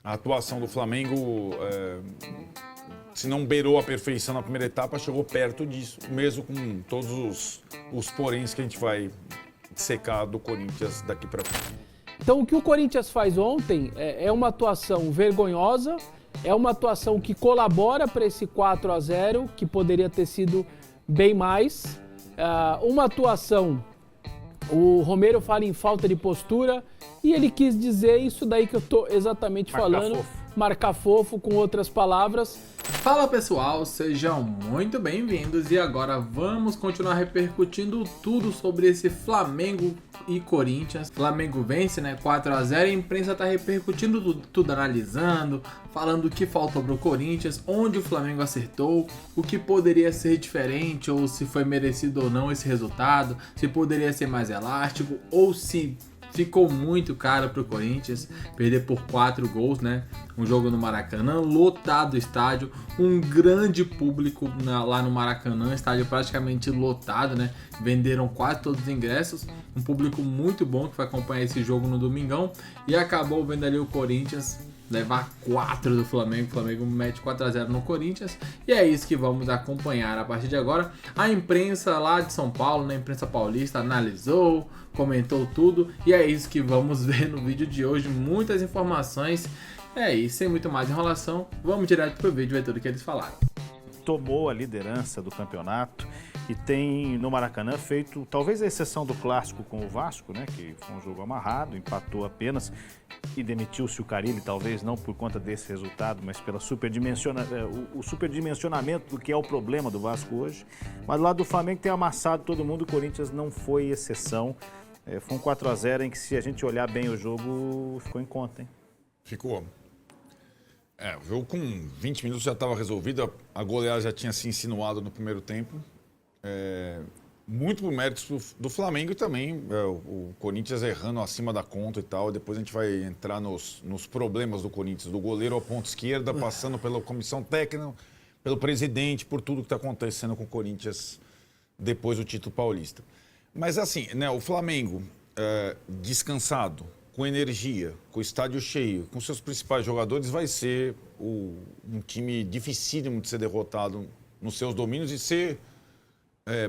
a atuação do Flamengo, se não beirou a perfeição na primeira etapa, chegou perto disso, mesmo com todos os poréns que a gente vai secar do Corinthians daqui para frente. Então, o que o Corinthians faz ontem é uma atuação vergonhosa, é uma atuação que colabora para esse 4-0, que poderia ter sido bem mais. Uma atuação, o Romero fala em falta de postura, e ele quis dizer isso daí que eu estou exatamente falando. Marcar fofo, com outras palavras. Fala pessoal, sejam muito bem-vindos e agora vamos continuar repercutindo tudo sobre esse Flamengo e Corinthians. Flamengo vence, né? 4-0, a imprensa tá repercutindo tudo, analisando, falando o que faltou pro Corinthians, onde o Flamengo acertou, o que poderia ser diferente ou se foi merecido ou não esse resultado, se poderia ser mais elástico ou se ficou muito caro pro Corinthians perder por 4 gols, né? Um jogo no Maracanã, lotado o estádio, um grande público lá no Maracanã, estádio praticamente lotado, né? Venderam quase todos os ingressos, um público muito bom que vai acompanhar esse jogo no domingão e acabou vendo ali o Corinthians levar 4 do Flamengo. O Flamengo mete 4-0 no Corinthians e é isso que vamos acompanhar a partir de agora. A imprensa lá de São Paulo, né, a imprensa paulista, analisou, comentou tudo e é isso que vamos ver no vídeo de hoje. Muitas informações. É isso, sem muito mais enrolação, vamos direto pro vídeo ver tudo que eles falaram. Tomou a liderança do campeonato e tem no Maracanã feito, talvez a exceção do clássico com o Vasco, né, que foi um jogo amarrado, empatou apenas e demitiu-se o Carille, talvez não por conta desse resultado, mas pela o superdimensionamento do que é o problema do Vasco hoje. Mas do lado do Flamengo tem amassado todo mundo, o Corinthians não foi exceção. Foi um 4-0 em que, se a gente olhar bem o jogo, ficou em conta, hein? Ficou. O jogo com 20 minutos já estava resolvido, a goleada já tinha se insinuado no primeiro tempo. Muito por méritos do Flamengo e também o Corinthians errando acima da conta e tal. Depois a gente vai entrar nos problemas do Corinthians, do goleiro ao ponto esquerda, passando pela comissão técnica, pelo presidente, por tudo que está acontecendo com o Corinthians depois do título paulista. Mas assim, né, o Flamengo descansado, com energia, com o estádio cheio, com seus principais jogadores, vai ser um time dificílimo de ser derrotado nos seus domínios e ser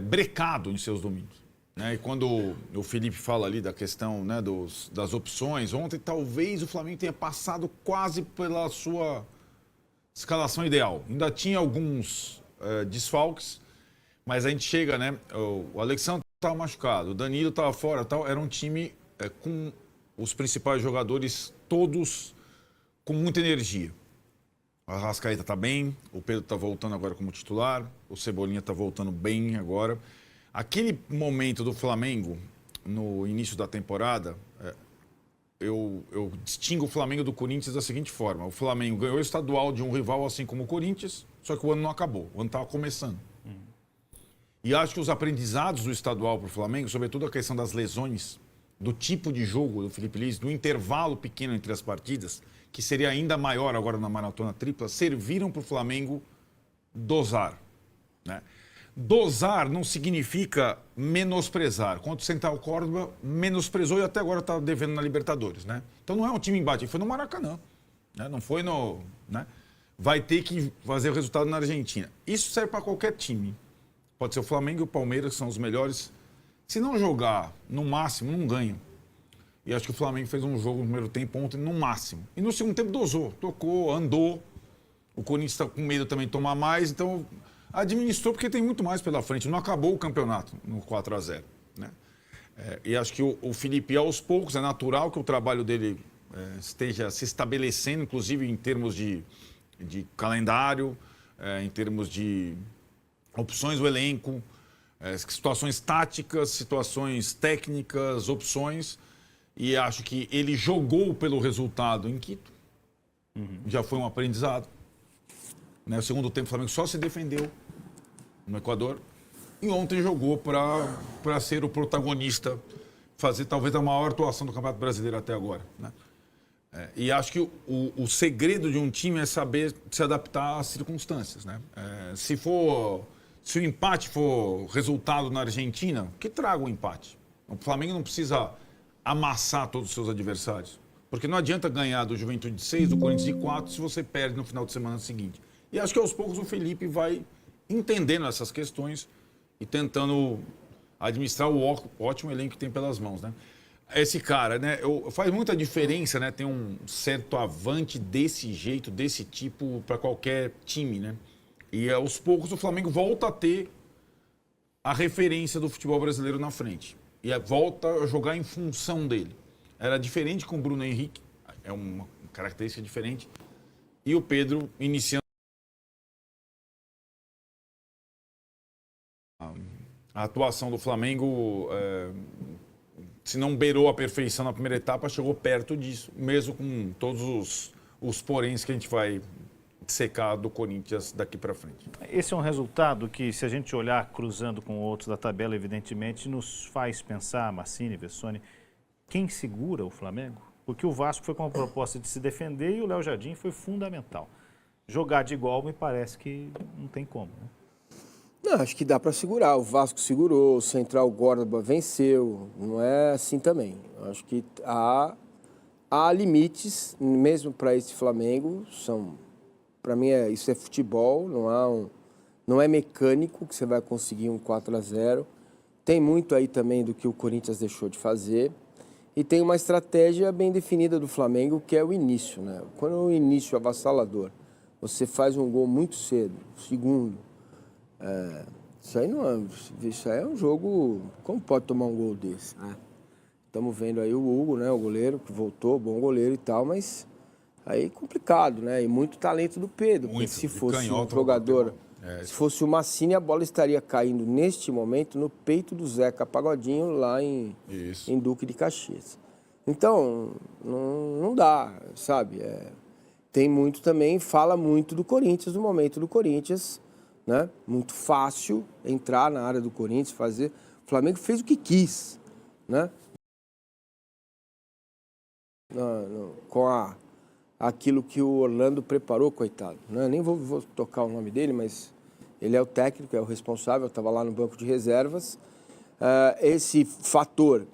brecado em seus domínios. Né? E quando o Felipe fala ali da questão, né, das opções, ontem talvez o Flamengo tenha passado quase pela sua escalação ideal. Ainda tinha alguns desfalques, mas a gente chega, né? O Alexandre estava machucado, o Danilo estava fora, tal. Era um time com os principais jogadores todos com muita energia. O Arrascaeta está bem, o Pedro está voltando agora como titular, o Cebolinha está voltando bem agora. Aquele momento do Flamengo, no início da temporada, eu distingo o Flamengo do Corinthians da seguinte forma. O Flamengo ganhou o estadual de um rival assim como o Corinthians, só que o ano não acabou, o ano estava começando. E acho que os aprendizados do estadual para o Flamengo, sobretudo a questão das lesões, do tipo de jogo do Felipe Luiz, do intervalo pequeno entre as partidas, que seria ainda maior agora na maratona tripla, serviram para o Flamengo dosar. Né? Dosar não significa menosprezar. Quando o Central Córdoba menosprezou e até agora está devendo na Libertadores. Né? Então não é um time embate, foi no Maracanã. Né? Não foi no... Né? Vai ter que fazer o resultado na Argentina. Isso serve para qualquer time. Pode ser o Flamengo e o Palmeiras, que são os melhores. Se não jogar no máximo, não ganha. E acho que o Flamengo fez um jogo no primeiro tempo ontem no máximo. E no segundo tempo dosou, tocou, andou. O Corinthians está com medo também de tomar mais, então administrou porque tem muito mais pela frente. Não acabou o campeonato no 4-0. Né? E acho que o Felipe, aos poucos, é natural que o trabalho dele esteja se estabelecendo, inclusive em termos de calendário, em termos de opções do elenco, situações táticas, situações técnicas, opções. E acho que ele jogou pelo resultado em Quito. Já foi um aprendizado. Né? O segundo tempo o Flamengo só se defendeu no Equador. E ontem jogou para ser o protagonista, fazer talvez a maior atuação do Campeonato Brasileiro até agora. Né? E acho que o segredo de um time é saber se adaptar às circunstâncias. Né? Se o empate for resultado na Argentina, que traga o empate. O Flamengo não precisa amassar todos os seus adversários. Porque não adianta ganhar do Juventude de 6, do Corinthians de 4, se você perde no final de semana seguinte. E acho que aos poucos o Felipe vai entendendo essas questões e tentando administrar o ótimo elenco que tem pelas mãos, né? Esse cara, né, faz muita diferença, né, ter um certo avante desse jeito, desse tipo, para qualquer time, né? E aos poucos o Flamengo volta a ter a referência do futebol brasileiro na frente. E volta a jogar em função dele. Era diferente com o Bruno Henrique, é uma característica diferente. E o Pedro iniciando a atuação do Flamengo, se não beirou a perfeição na primeira etapa, chegou perto disso, mesmo com todos os poréns que a gente vai secar do Corinthians daqui para frente. Esse é um resultado que, se a gente olhar cruzando com outros da tabela, evidentemente, nos faz pensar, Massini, Vessone, quem segura o Flamengo? Porque o Vasco foi com a proposta de se defender e o Léo Jardim foi fundamental. Jogar de igual me parece que não tem como, né? Não, acho que dá para segurar. O Vasco segurou, o Central Córdoba venceu. Não é assim também. Acho que há limites, mesmo para esse Flamengo. Para mim, isso é futebol, não é mecânico que você vai conseguir um 4-0. Tem muito aí também do que o Corinthians deixou de fazer. E tem uma estratégia bem definida do Flamengo, que é o início, né? Quando o início avassalador, você faz um gol muito cedo, segundo. Isso aí é um jogo. Como pode tomar um gol desse, né? Estamos vendo aí o Hugo, né? O goleiro que voltou, bom goleiro e tal, mas aí é complicado, né? E muito talento do Pedro. Muito. Se fosse um jogador, se fosse o Massini, a bola estaria caindo neste momento no peito do Zeca Pagodinho lá em Duque de Caxias. Então, não dá, sabe? Tem muito também, fala muito do Corinthians, do momento do Corinthians. Né? Muito fácil entrar na área do Corinthians, fazer. O Flamengo fez o que quis, né? Com aquilo que o Orlando preparou, coitado. Né? Nem vou tocar o nome dele, mas ele é o técnico, é o responsável, estava lá no banco de reservas. Esse fator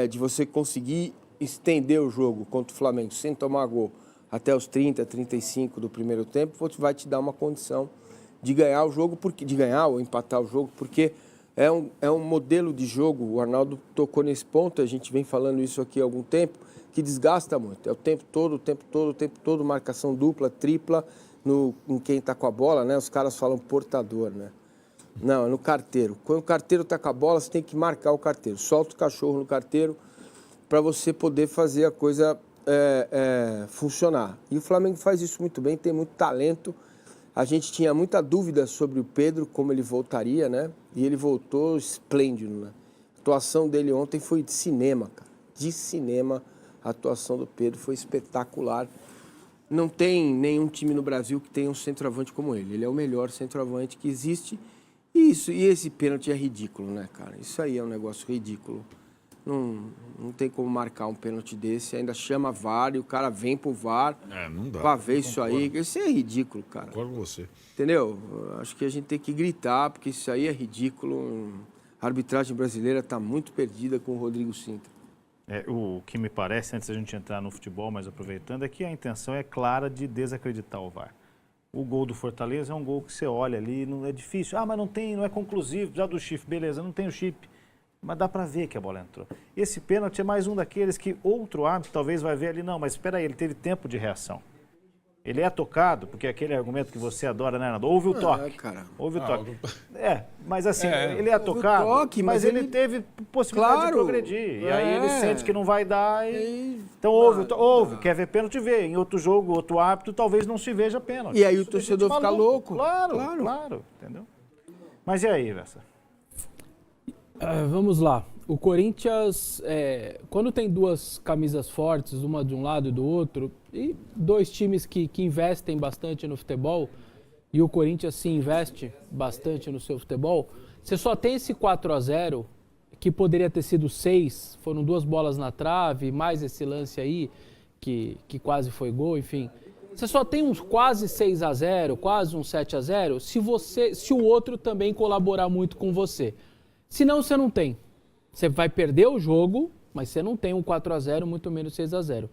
de você conseguir estender o jogo contra o Flamengo sem tomar gol até os 30, 35 do primeiro tempo, vai te dar uma condição de ganhar o jogo, de ganhar ou empatar o jogo, porque é um modelo de jogo, o Arnaldo tocou nesse ponto, a gente vem falando isso aqui há algum tempo, que desgasta muito. É o tempo todo, marcação dupla, tripla, em quem está com a bola, né? Os caras falam portador, né? Não, é no carteiro. Quando o carteiro está com a bola, você tem que marcar o carteiro. Solta o cachorro no carteiro para você poder fazer a coisa funcionar. E o Flamengo faz isso muito bem, tem muito talento. A gente tinha muita dúvida sobre o Pedro, como ele voltaria, né? E ele voltou esplêndido, né? A atuação dele ontem foi de cinema, cara. De cinema, a atuação do Pedro foi espetacular. Não tem nenhum time no Brasil que tenha um centroavante como ele. Ele é o melhor centroavante que existe. E esse pênalti é ridículo, né, cara? Isso aí é um negócio ridículo. Não tem como marcar um pênalti desse, ainda chama VAR e o cara vem pro VAR não dá, pra ver isso aí. Isso é ridículo, cara. Concordo com você. Entendeu? Acho que a gente tem que gritar, porque isso aí é ridículo. A arbitragem brasileira tá muito perdida com o Rodrigo Sintra. O que me parece, antes da gente entrar no futebol, mas aproveitando, é que a intenção é clara de desacreditar o VAR. O gol do Fortaleza é um gol que você olha ali, não é difícil. Mas não é conclusivo, já do chip, beleza, não tem o chip. Mas dá para ver que a bola entrou. Esse pênalti é mais um daqueles que outro árbitro talvez vai ver ali, não, mas espera aí, ele teve tempo de reação. Ele é tocado, porque é aquele argumento que você adora, né, Nando? Houve o toque. Houve o toque. Mas assim, ele é tocado, toque, mas ele teve possibilidade de progredir. E aí ele sente que não vai dar. Então houve. Quer ver pênalti, vê. Em outro jogo, outro árbitro, talvez não se veja pênalti. E aí o torcedor fica louco. Claro. Entendeu? Mas e aí, Vessa? Vamos lá. O Corinthians, quando tem duas camisas fortes, uma de um lado e do outro, e dois times que investem bastante no futebol, e o Corinthians se investe bastante no seu futebol, você só tem esse 4-0, que poderia ter sido 6, foram duas bolas na trave, mais esse lance aí, que quase foi gol, enfim. Você só tem uns quase 6-0, quase um 7-0, se o outro também colaborar muito com você. Senão você não tem. Você vai perder o jogo, mas você não tem um 4-0, muito menos 6-0.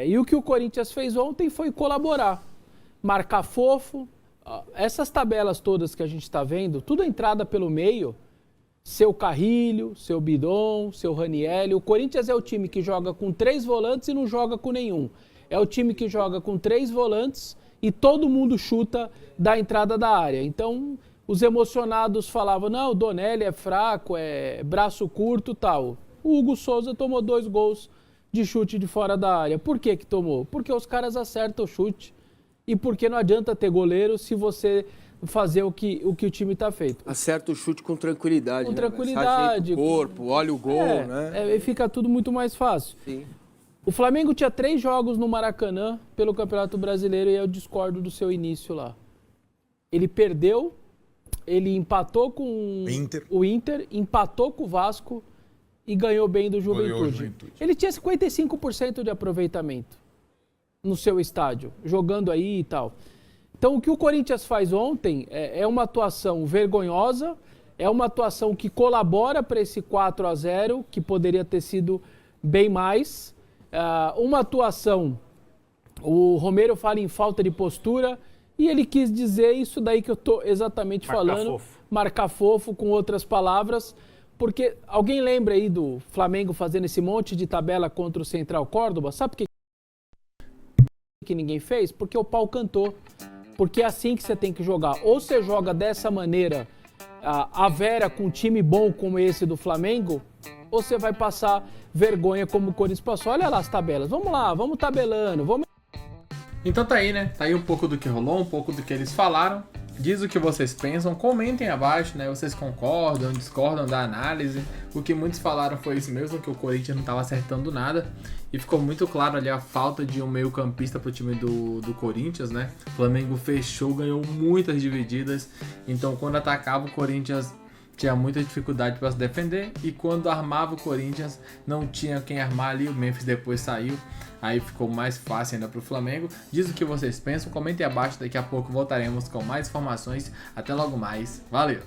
E o que o Corinthians fez ontem foi colaborar, marcar fofo. Essas tabelas todas que a gente está vendo, tudo entrada pelo meio, seu Carrilho, seu Bidon, seu Ranielli. O Corinthians é o time que joga com 3 volantes e não joga com nenhum. É o time que joga com 3 volantes e todo mundo chuta da entrada da área. Então, os emocionados falavam, não, o Donelli é fraco, é braço curto e tal. O Hugo Souza tomou 2 gols de chute de fora da área. Por que que tomou? Porque os caras acertam o chute. E porque não adianta ter goleiro se você fazer o que o time está feito. Acerta o chute com tranquilidade. Com né? tranquilidade. O corpo, olha o gol, né? E fica tudo muito mais fácil. Sim. O Flamengo tinha 3 jogos no Maracanã pelo Campeonato Brasileiro e eu discordo do seu início lá. Ele perdeu, ele empatou com o Inter, empatou com o Vasco e ganhou bem do Juventude. Ele tinha 55% de aproveitamento no seu estádio, jogando aí e tal. Então, o que o Corinthians faz ontem é uma atuação vergonhosa, é uma atuação que colabora para esse 4-0, que poderia ter sido bem mais. Uma atuação, o Romero fala em falta de postura, e ele quis dizer isso daí que eu estou exatamente falando. Marcar fofo, com outras palavras. Porque alguém lembra aí do Flamengo fazendo esse monte de tabela contra o Central Córdoba? Sabe por que ninguém fez? Porque o pau cantou. Porque é assim que você tem que jogar. Ou você joga dessa maneira, a Vera com um time bom como esse do Flamengo, ou você vai passar vergonha como o Corinthians passou. Olha lá as tabelas. Vamos lá, vamos tabelando. Então tá aí, né? Tá aí um pouco do que rolou, um pouco do que eles falaram. Diz o que vocês pensam, comentem abaixo, né? Vocês concordam, discordam da análise. O que muitos falaram foi isso mesmo, que o Corinthians não estava acertando nada. E ficou muito claro ali a falta de um meio campista pro time do Corinthians, né? O Flamengo fechou, ganhou muitas divididas. Então quando atacava o Corinthians tinha muita dificuldade para se defender. E quando armava o Corinthians não tinha quem armar ali. O Memphis depois saiu. Aí ficou mais fácil ainda para o Flamengo. Diz o que vocês pensam, comentem abaixo. Daqui a pouco voltaremos com mais informações. Até logo mais. Valeu!